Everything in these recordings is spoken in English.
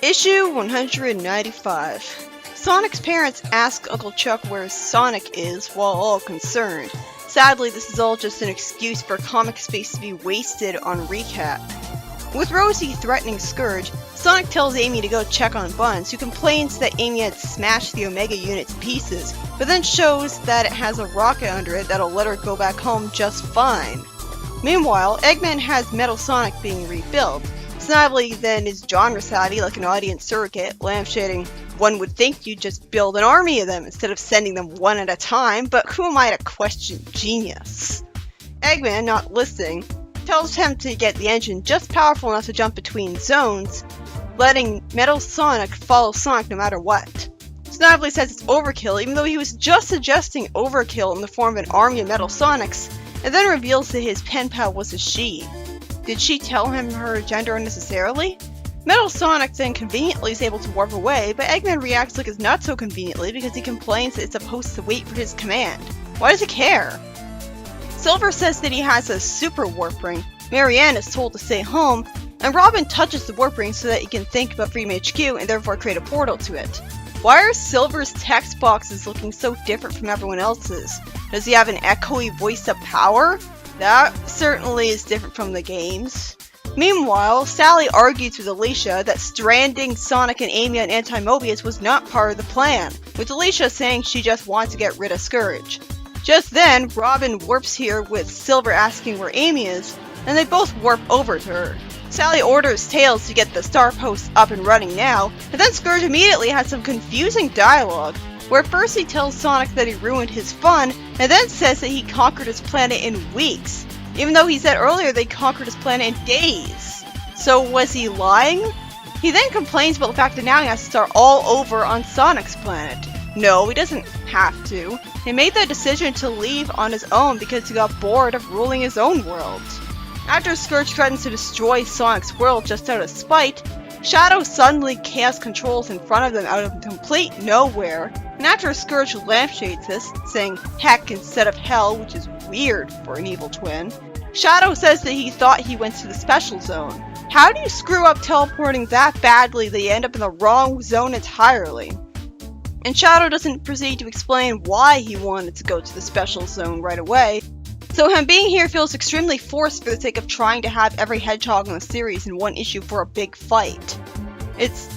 Issue 195. Sonic's parents ask Uncle Chuck where Sonic is while all concerned. Sadly, this is all just an excuse for comic space to be wasted on recap. With Rosie threatening Scourge, Sonic tells Amy to go check on Buns, who complains that Amy had smashed the Omega unit to pieces, but then shows that it has a rocket under it that'll let her go back home just fine. Meanwhile, Eggman has Metal Sonic being rebuilt. Snively then is genre savvy like an audience surrogate, lampshading, "One would think you'd just build an army of them instead of sending them one at a time, but who am I to question genius?" Eggman, not listening, tells him to get the engine just powerful enough to jump between zones, letting Metal Sonic follow Sonic no matter what. Snively says it's overkill, even though he was just suggesting overkill in the form of an army of Metal Sonics, and then reveals that his pen pal was a she. Did she tell him her gender unnecessarily? Metal Sonic then conveniently is able to warp away, but Eggman reacts like it's not so conveniently because he complains that it's supposed to wait for his command. Why does he care? Silver says that he has a super warp ring, Marianne is told to stay home, and Robin touches the warp ring so that he can think about Freedom HQ and therefore create a portal to it. Why are Silver's text boxes looking so different from everyone else's? Does he have an echoey voice of power? That certainly is different from the games. Meanwhile, Sally argues with Alicia that stranding Sonic and Amy on Anti-Mobius was not part of the plan, with Alicia saying she just wants to get rid of Scourge. Just then, Robin warps here with Silver asking where Amy is, and they both warp over to her. Sally orders Tails to get the Star Post up and running now, and then Scourge immediately has some confusing dialogue, where first he tells Sonic that he ruined his fun, and then says that he conquered his planet in weeks, even though he said earlier they conquered his planet in days. So was he lying? He then complains about the fact that now he has to start all over on Sonic's planet. No, he doesn't have to. He made the decision to leave on his own because he got bored of ruling his own world. After Scourge threatens to destroy Sonic's world just out of spite, Shadow suddenly chaos controls in front of them out of complete nowhere, and after Scourge lampshades this, saying heck instead of hell, which is weird for an evil twin, Shadow says that he thought he went to the special zone. How do you screw up teleporting that badly that you end up in the wrong zone entirely? And Shadow doesn't proceed to explain why he wanted to go to the special zone right away, so him being here feels extremely forced for the sake of trying to have every hedgehog in the series in one issue for a big fight. It's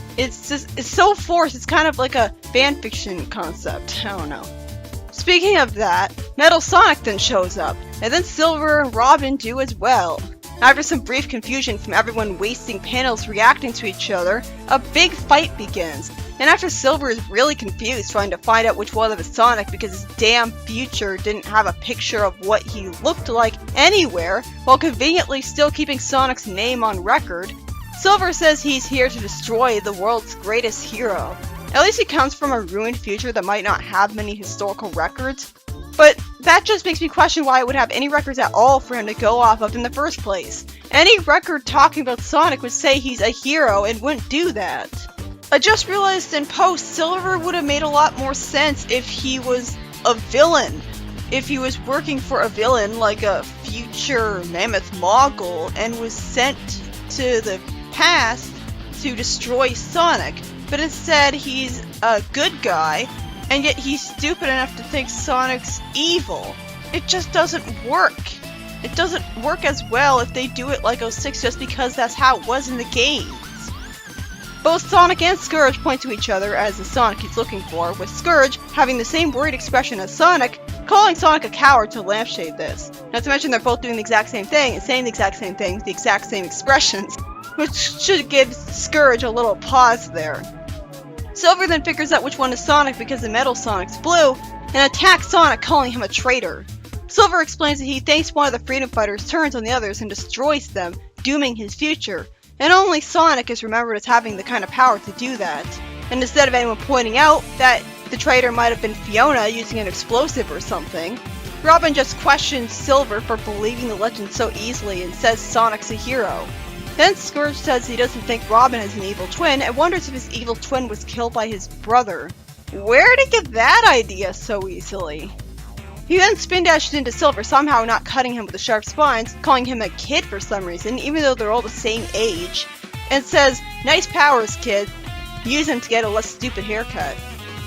so forced, it's kind of like a fanfiction concept, I don't know. Speaking of that, Metal Sonic then shows up, and then Silver and Robin do as well. After some brief confusion from everyone wasting panels reacting to each other, a big fight begins. And after Silver is really confused trying to find out which one of is Sonic because his damn future didn't have a picture of what he looked like anywhere, while conveniently still keeping Sonic's name on record, Silver says he's here to destroy the world's greatest hero. At least he comes from a ruined future that might not have many historical records, but that just makes me question why it would have any records at all for him to go off of in the first place. Any record talking about Sonic would say he's a hero and wouldn't do that. I just realized in post, Silver would have made a lot more sense if he was a villain. If he was working for a villain like a future Mammoth Mogul and was sent to the past to destroy Sonic. But instead, he's a good guy, and yet he's stupid enough to think Sonic's evil. It just doesn't work. It doesn't work as well if they do it like 06 just because that's how it was in the games. Both Sonic and Scourge point to each other as the Sonic he's looking for, with Scourge having the same worried expression as Sonic, calling Sonic a coward to lampshade this. Not to mention they're both doing the exact same thing and saying the exact same thing with the exact same expressions, which should give Scourge a little pause there. Silver then figures out which one is Sonic because the Metal Sonic's blue, and attacks Sonic, calling him a traitor. Silver explains that he thinks one of the Freedom Fighters turns on the others and destroys them, dooming his future. And only Sonic is remembered as having the kind of power to do that. And instead of anyone pointing out that the traitor might have been Fiona using an explosive or something, Robin just questions Silver for believing the legend so easily and says Sonic's a hero. Then Scourge says he doesn't think Robin has an evil twin and wonders if his evil twin was killed by his brother. Where did he get that idea so easily? He then spin dashes into Silver, somehow not cutting him with the sharp spines, calling him a kid for some reason, even though they're all the same age. and says, "Nice powers, kid. Use them to get a less stupid haircut."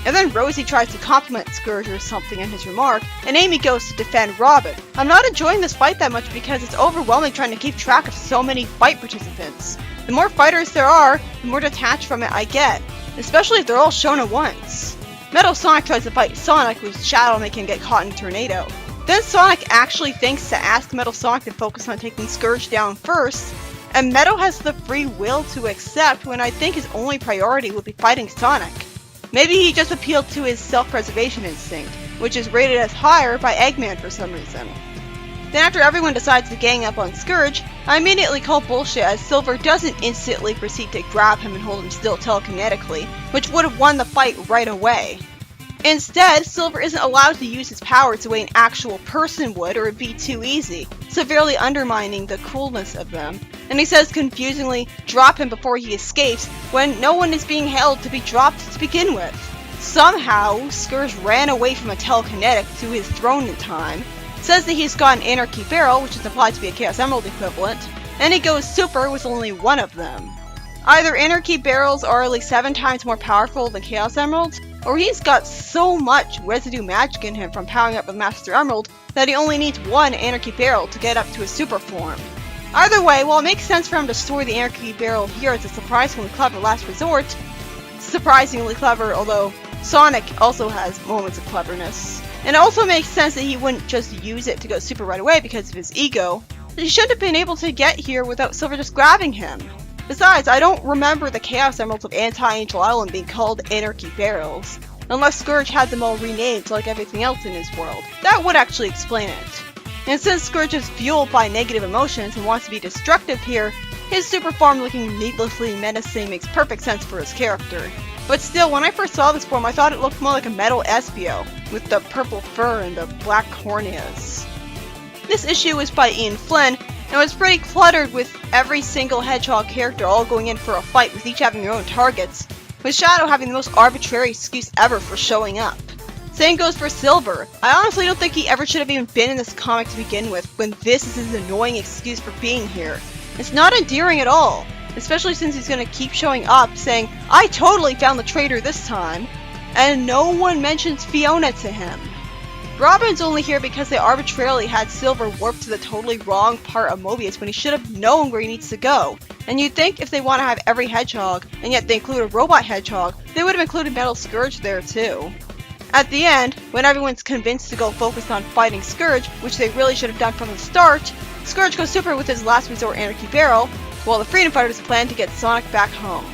And then Rosie tries to compliment Scourge or something in his remark, and Amy goes to defend Robin. I'm not enjoying this fight that much because it's overwhelming trying to keep track of so many fight participants. The more fighters there are, the more detached from it I get, especially if they're all shown at once. Metal Sonic tries to fight Sonic with Shadow making him get caught in a tornado. Then Sonic actually thinks to ask Metal Sonic to focus on taking Scourge down first, and Metal has the free will to accept when I think his only priority would be fighting Sonic. Maybe he just appealed to his self-preservation instinct, which is rated as higher by Eggman for some reason. Then after everyone decides to gang up on Scourge, I immediately call bullshit as Silver doesn't instantly proceed to grab him and hold him still telekinetically, which would have won the fight right away. Instead, Silver isn't allowed to use his powers the way an actual person would, or it'd be too easy, severely undermining the coolness of them. And he says confusingly, "Drop him before he escapes," when no one is being held to be dropped to begin with. Somehow, Scourge ran away from a telekinetic to his throne in time, says that he's got an Anarchy Barrel, which is implied to be a Chaos Emerald equivalent, and he goes super with only one of them. Either Anarchy Barrels are at least 7 times more powerful than Chaos Emeralds, or he's got so much residue magic in him from powering up with Master Emerald that he only needs one Anarchy Barrel to get up to his super form. Either way, while it makes sense for him to store the Anarchy Barrel here as a surprisingly clever last resort, surprisingly clever, although Sonic also has moments of cleverness. And it also makes sense that he wouldn't just use it to go super right away because of his ego. He shouldn't have been able to get here without Silver just grabbing him. Besides, I don't remember the Chaos Emeralds of Anti-Angel Island being called Anarchy Barrels, unless Scourge had them all renamed like everything else in his world. That would actually explain it. And since Scourge is fueled by negative emotions and wants to be destructive here, his super form looking needlessly menacing makes perfect sense for his character. But still, when I first saw this form, I thought it looked more like a metal Espio, with the purple fur and the black corneas. This issue was by Ian Flynn, and was pretty cluttered with every single Hedgehog character all going in for a fight with each having their own targets, with Shadow having the most arbitrary excuse ever for showing up. Same goes for Silver. I honestly don't think he ever should have even been in this comic to begin with, when this is his annoying excuse for being here. It's not endearing at all, especially since he's gonna keep showing up saying, "I totally found the traitor this time," and no one mentions Fiona to him. Robin's only here because they arbitrarily had Silver warp to the totally wrong part of Mobius when he should have known where he needs to go. And you'd think if they want to have every hedgehog, and yet they include a robot hedgehog, they would have included Metal Scourge there too. At the end, when everyone's convinced to go focus on fighting Scourge, which they really should have done from the start, Scourge goes super with his last resort Anarchy Barrel, while the Freedom Fighters plan to get Sonic back home.